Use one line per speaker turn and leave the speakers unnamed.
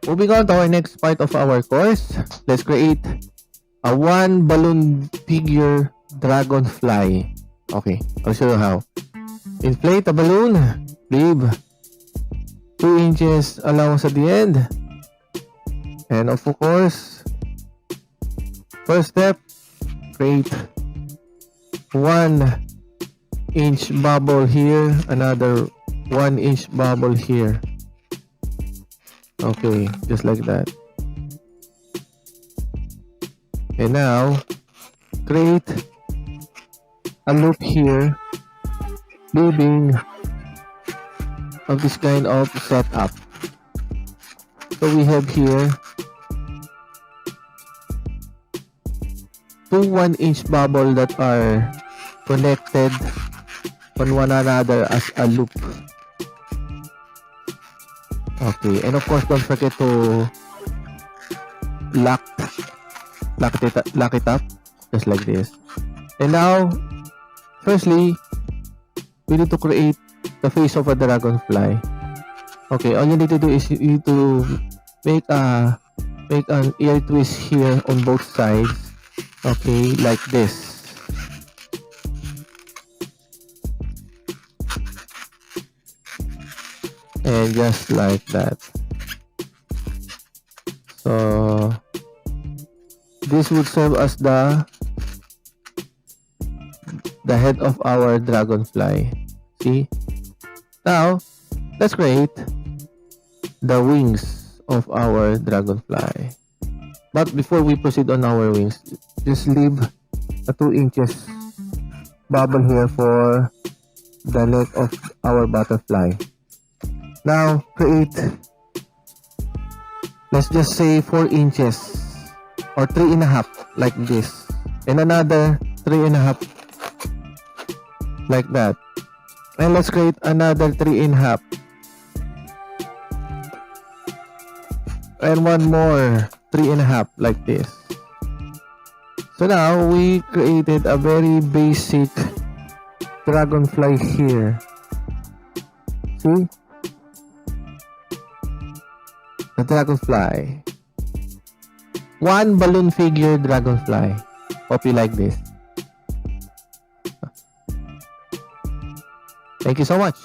moving on to our next part of our course. Let's create a one balloon figure dragonfly. Okay, I'll show you how. Inflate a balloon. Leave 2 inches allowance at the end. And of course, first step, create 1 inch bubble here, another 1 inch bubble here. Okay, just like that. And now, create a loop here, leaving of this kind of setup. So we have here 2 1-inch bubble that are connected on one another as a loop. Okay, and of course don't forget to lock it up just like this. And now, firstly, we need to create the face of a dragonfly. Okay, all you need to do is you need to make an ear twist here on both sides. Okay, like this. And just like that. So this would serve as the head of our dragonfly. See? Now, let's create the wings of our dragonfly. But before we proceed on our wings, just leave a 2 inches bubble here for the neck of our butterfly. Now, create, let's just say 4 inches or 3.5 like this, and another 3.5 like that. And let's create another 3.5 and one more 3.5 like this. So now we created a very basic dragonfly here. See? The dragonfly. One balloon figure dragonfly. Hope you like this. Thank you so much.